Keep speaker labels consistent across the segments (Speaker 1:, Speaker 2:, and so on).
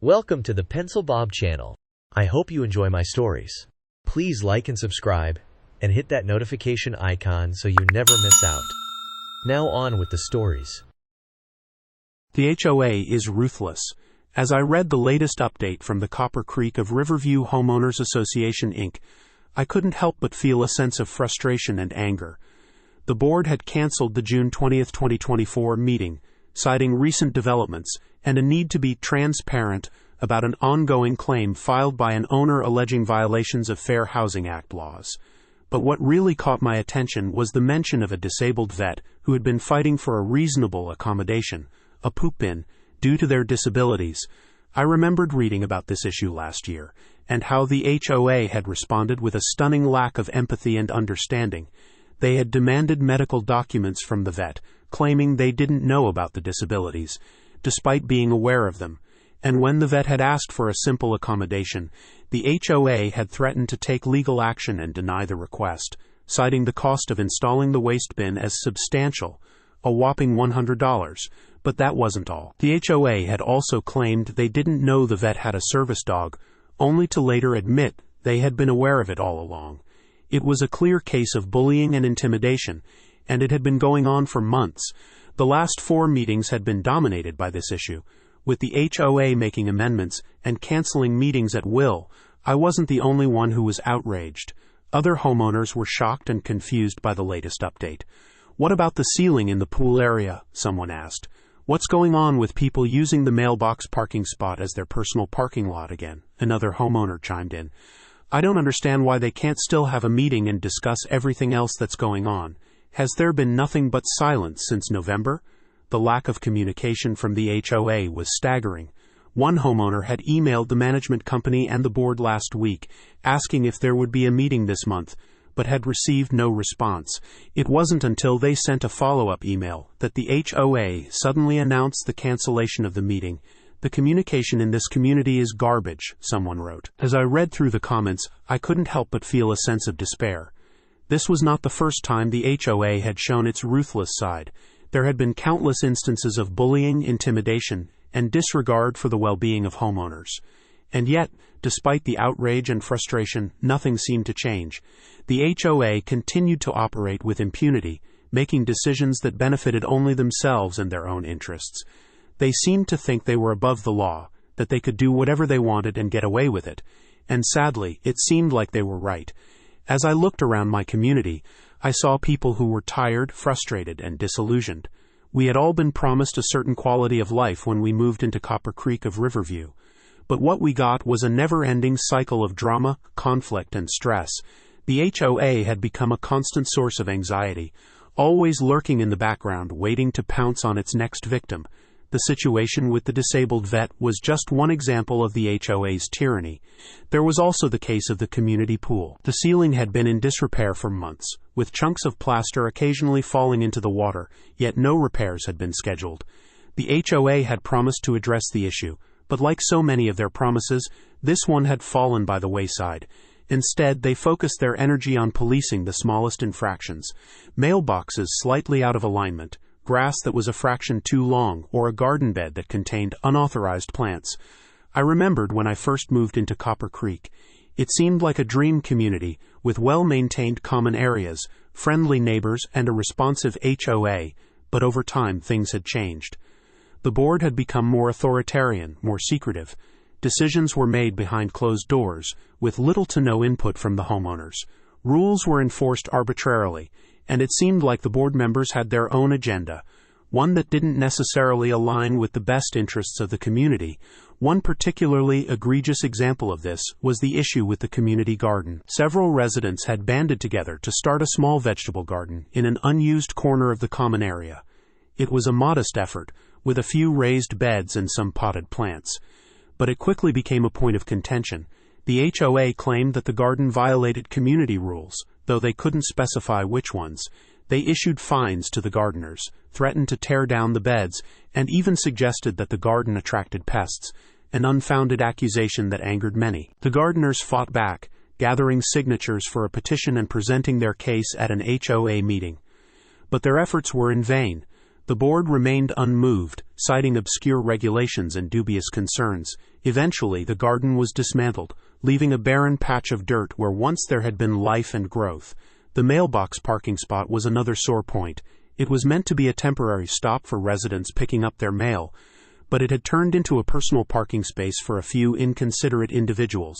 Speaker 1: Welcome to the Pencil Bob channel. I hope you enjoy my stories. Please like and subscribe, and hit that notification icon so you never miss out. Now on with the stories.
Speaker 2: The HOA is ruthless. As I read the latest update from the Copper Creek of Riverview Homeowners Association Inc., I couldn't help but feel a sense of frustration and anger. The board had canceled the June 20, 2024 meeting, citing recent developments and a need to be transparent about an ongoing claim filed by an owner alleging violations of Fair Housing Act laws. But what really caught my attention was the mention of a disabled vet who had been fighting for a reasonable accommodation, a poop bin, due to their disabilities. I remembered reading about this issue last year, and how the HOA had responded with a stunning lack of empathy and understanding. They had demanded medical documents from the vet, claiming they didn't know about the disabilities, despite being aware of them. And when the vet had asked for a simple accommodation, the HOA had threatened to take legal action and deny the request, citing the cost of installing the waste bin as substantial, a whopping $100. But that wasn't all. The HOA had also claimed they didn't know the vet had a service dog, only to later admit they had been aware of it all along. It was a clear case of bullying and intimidation, and it had been going on for months. The last 4 meetings had been dominated by this issue, with the HOA making amendments and canceling meetings at will. I wasn't the only one who was outraged. Other homeowners were shocked and confused by the latest update. "What about the ceiling in the pool area?" someone asked. "What's going on with people using the mailbox parking spot as their personal parking lot again?" Another homeowner chimed in. "I don't understand why they can't still have a meeting and discuss everything else that's going on. Has there been nothing but silence since November?" The lack of communication from the HOA was staggering. One homeowner had emailed the management company and the board last week, asking if there would be a meeting this month, but had received no response. It wasn't until they sent a follow-up email that the HOA suddenly announced the cancellation of the meeting. "The communication in this community is garbage," someone wrote. As I read through the comments, I couldn't help but feel a sense of despair. This was not the first time the HOA had shown its ruthless side. There had been countless instances of bullying, intimidation, and disregard for the well-being of homeowners. And yet, despite the outrage and frustration, nothing seemed to change. The HOA continued to operate with impunity, making decisions that benefited only themselves and their own interests. They seemed to think they were above the law, that they could do whatever they wanted and get away with it. And sadly, it seemed like they were right. As I looked around my community, I saw people who were tired, frustrated, and disillusioned. We had all been promised a certain quality of life when we moved into Copper Creek of Riverview. But what we got was a never-ending cycle of drama, conflict, and stress. The HOA had become a constant source of anxiety, always lurking in the background, waiting to pounce on its next victim. The situation with the disabled vet was just one example of the HOA's tyranny. There was also the case of the community pool. The ceiling had been in disrepair for months, with chunks of plaster occasionally falling into the water, yet no repairs had been scheduled. The HOA had promised to address the issue, but like so many of their promises, this one had fallen by the wayside. Instead, they focused their energy on policing the smallest infractions: mailboxes slightly out of alignment, grass that was a fraction too long, or a garden bed that contained unauthorized plants. I remembered when I first moved into Copper Creek. It seemed like a dream community, with well-maintained common areas, friendly neighbors, and a responsive HOA, but over time things had changed. The board had become more authoritarian, more secretive. Decisions were made behind closed doors, with little to no input from the homeowners. Rules were enforced arbitrarily, and it seemed like the board members had their own agenda, one that didn't necessarily align with the best interests of the community. One particularly egregious example of this was the issue with the community garden. Several residents had banded together to start a small vegetable garden in an unused corner of the common area. It was a modest effort, with a few raised beds and some potted plants. But it quickly became a point of contention. The HOA claimed that the garden violated community rules, though they couldn't specify which ones. They issued fines to the gardeners, threatened to tear down the beds, and even suggested that the garden attracted pests, an unfounded accusation that angered many. The gardeners fought back, gathering signatures for a petition and presenting their case at an HOA meeting. But their efforts were in vain. The board remained unmoved, citing obscure regulations and dubious concerns. Eventually, the garden was dismantled, leaving a barren patch of dirt where once there had been life and growth. The mailbox parking spot was another sore point. It was meant to be a temporary stop for residents picking up their mail, but it had turned into a personal parking space for a few inconsiderate individuals.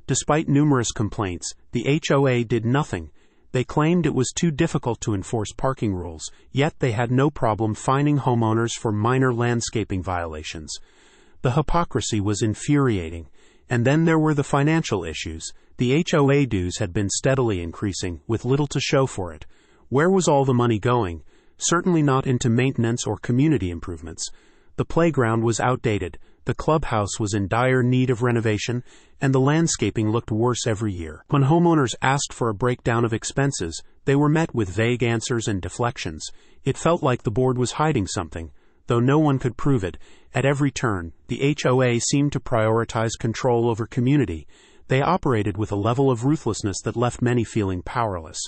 Speaker 2: Despite numerous complaints, the HOA did nothing. They claimed it was too difficult to enforce parking rules, yet they had no problem fining homeowners for minor landscaping violations. The hypocrisy was infuriating. And then there were the financial issues. The HOA dues had been steadily increasing, with little to show for it. Where was all the money going? Certainly not into maintenance or community improvements. The playground was outdated, the clubhouse was in dire need of renovation, and the landscaping looked worse every year. When homeowners asked for a breakdown of expenses, they were met with vague answers and deflections. It felt like the board was hiding something, though no one could prove it. At every turn, the HOA seemed to prioritize control over community. They operated with a level of ruthlessness that left many feeling powerless.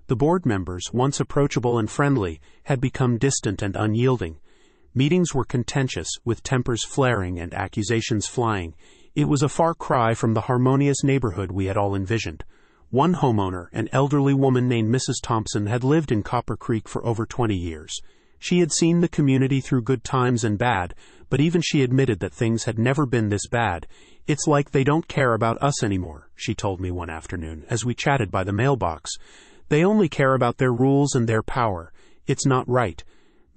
Speaker 2: The board members, once approachable and friendly, had become distant and unyielding. Meetings were contentious, with tempers flaring and accusations flying. It was a far cry from the harmonious neighborhood we had all envisioned. One homeowner, an elderly woman named Mrs. Thompson, had lived in Copper Creek for over 20 years. She had seen the community through good times and bad, but even she admitted that things had never been this bad. "It's like they don't care about us anymore," she told me one afternoon as we chatted by the mailbox. "They only care about their rules and their power. It's not right."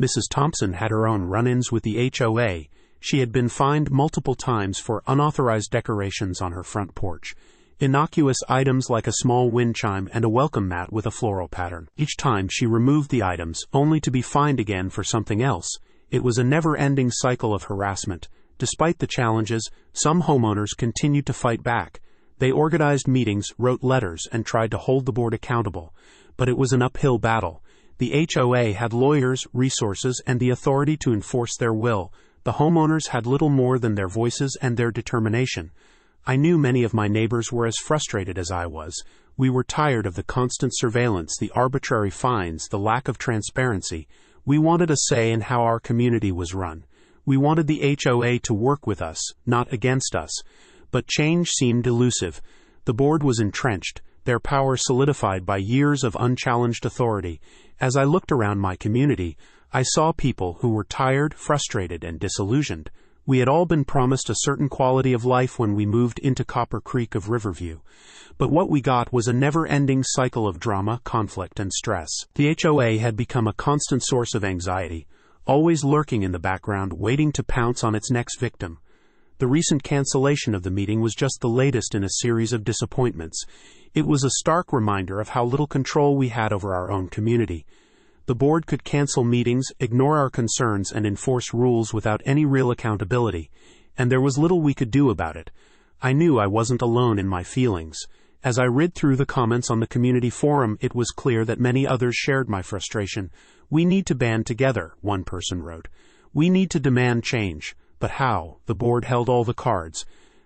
Speaker 2: Mrs. Thompson had her own run-ins with the HOA. She had been fined multiple times for unauthorized decorations on her front porch. Innocuous items like a small wind chime and a welcome mat with a floral pattern. Each time she removed the items, only to be fined again for something else. It was a never-ending cycle of harassment. Despite the challenges, some homeowners continued to fight back. They organized meetings, wrote letters, and tried to hold the board accountable. But it was an uphill battle. The HOA had lawyers, resources, and the authority to enforce their will. The homeowners had little more than their voices and their determination. I knew many of my neighbors were as frustrated as I was. We were tired of the constant surveillance, the arbitrary fines, the lack of transparency. We wanted a say in how our community was run. We wanted the HOA to work with us, not against us. But change seemed elusive. The board was entrenched, their power solidified by years of unchallenged authority. As I looked around my community, I saw people who were tired, frustrated, and disillusioned. We had all been promised a certain quality of life when we moved into Copper Creek of Riverview. But what we got was a never-ending cycle of drama, conflict, and stress. The HOA had become a constant source of anxiety, always lurking in the background, waiting to pounce on its next victim. The recent cancellation of the meeting was just the latest in a series of disappointments. It was a stark reminder of how little control we had over our own community. The board could cancel meetings, ignore our concerns, and enforce rules without any real accountability, and there was little we could do about it. I knew I wasn't alone in my feelings. As I read through the comments on the community forum, it was clear that many others shared my frustration. "We need to band together," one person wrote. "We need to demand change." But how? The board held all the cards.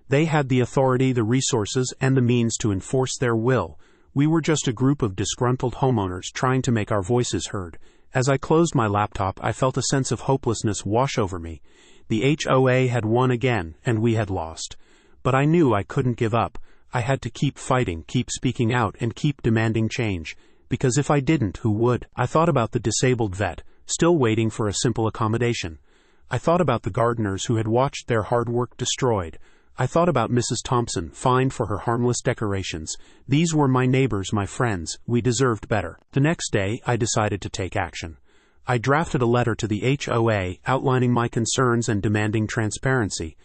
Speaker 2: They had the authority, the resources, and the means to enforce their will. We were just a group of disgruntled homeowners trying to make our voices heard. As I closed my laptop, I felt a sense of hopelessness wash over me. The HOA had won again, and we had lost. But I knew I couldn't give up. I had to keep fighting, keep speaking out, and keep demanding change. Because if I didn't, who would? I thought about the disabled vet, still waiting for a simple accommodation. I thought about the gardeners who had watched their hard work destroyed. I thought about Mrs. Thompson, fined for her harmless decorations. These were my neighbors, my friends. We deserved better. The next day, I decided to take action. I drafted a letter to the HOA outlining my concerns and demanding transparency.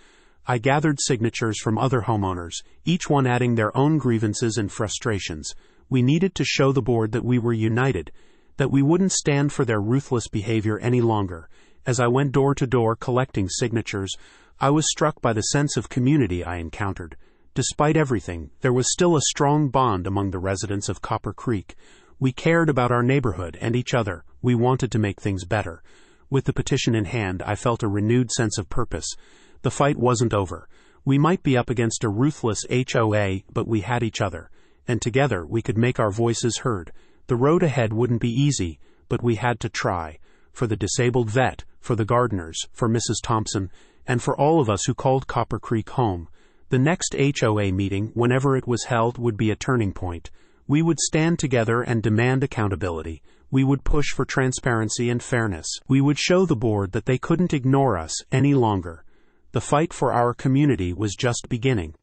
Speaker 2: I gathered signatures from other homeowners, each one adding their own grievances and frustrations. We needed to show the board that we were united, that we wouldn't stand for their ruthless behavior any longer. As I went door to door collecting signatures, I was struck by the sense of community I encountered. Despite everything, there was still a strong bond among the residents of Copper Creek. We cared about our neighborhood and each other. We wanted to make things better. With the petition in hand, I felt a renewed sense of purpose. The fight wasn't over. We might be up against a ruthless HOA, but we had each other. And together, we could make our voices heard. The road ahead wouldn't be easy, but we had to try. for the disabled vet, for the gardeners, for Mrs. Thompson, and for all of us who called Copper Creek home. The next HOA meeting, whenever it was held, would be a turning point. We would stand together and demand accountability. We would push for transparency and fairness. We would show the board that they couldn't ignore us any longer. The fight for our community was just beginning.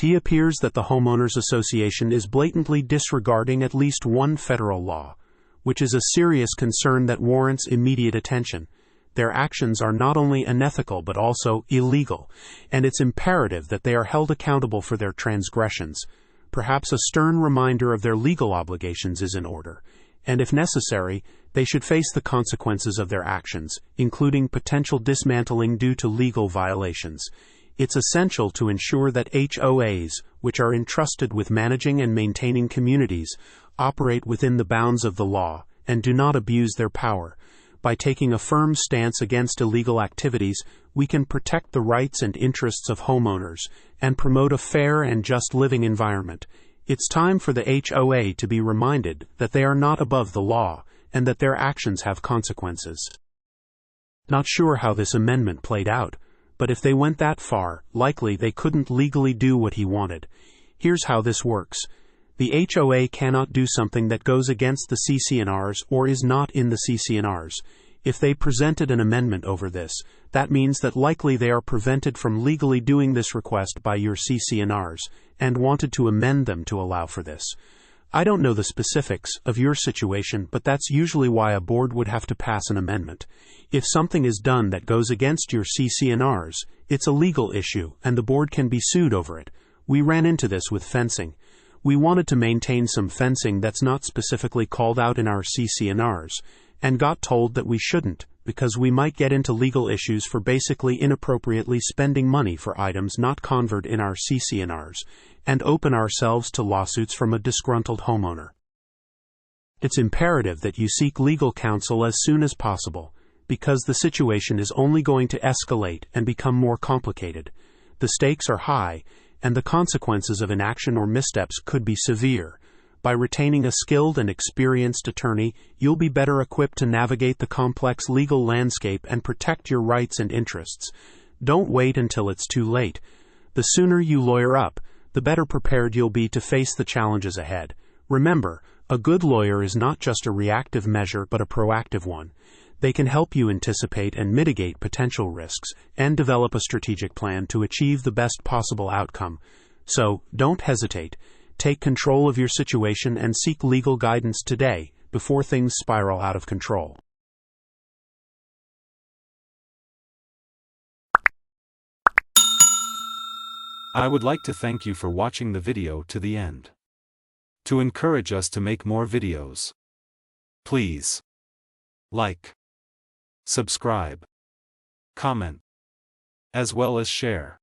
Speaker 2: It appears that the Homeowners Association is blatantly disregarding at least one federal law, which is a serious concern that warrants immediate attention. Their actions are not only unethical but also illegal, and it's imperative that they are held accountable for their transgressions. Perhaps a stern reminder of their legal obligations is in order, and if necessary, they should face the consequences of their actions, including potential dismantling due to legal violations. It's essential to ensure that HOAs, which are entrusted with managing and maintaining communities, operate within the bounds of the law and do not abuse their power. By taking a firm stance against illegal activities, we can protect the rights and interests of homeowners and promote a fair and just living environment. It's time for the HOA to be reminded that they are not above the law and that their actions have consequences. Not sure how this amendment played out, but if they went that far, likely they couldn't legally do what he wanted. Here's how this works. The HOA cannot do something that goes against the CC&Rs or is not in the CC&Rs. If they presented an amendment over this, that means that likely they are prevented from legally doing this request by your CC&Rs and wanted to amend them to allow for this. I don't know the specifics of your situation, but that's usually why a board would have to pass an amendment. If something is done that goes against your CC&Rs, it's a legal issue and the board can be sued over it. We ran into this with fencing. We wanted to maintain some fencing that's not specifically called out in our CC&Rs, and got told that we shouldn't because we might get into legal issues for basically inappropriately spending money for items not covered in our CC&Rs, and open ourselves to lawsuits from a disgruntled homeowner. It's imperative that you seek legal counsel as soon as possible, because the situation is only going to escalate and become more complicated. The stakes are high, and the consequences of inaction or missteps could be severe. By retaining a skilled and experienced attorney, you'll be better equipped to navigate the complex legal landscape and protect your rights and interests. Don't wait until it's too late. The sooner you lawyer up, the better prepared you'll be to face the challenges ahead. Remember, a good lawyer is not just a reactive measure but a proactive one. They can help you anticipate and mitigate potential risks and develop a strategic plan to achieve the best possible outcome. So, don't hesitate. Take control of your situation and seek legal guidance today before things spiral out of control.
Speaker 3: I would like to thank you for watching the video to the end. To encourage us to make more videos, please like, subscribe, comment, as well as share.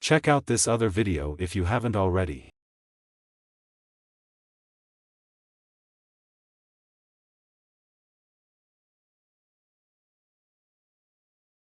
Speaker 3: Check out this other video if you haven't already.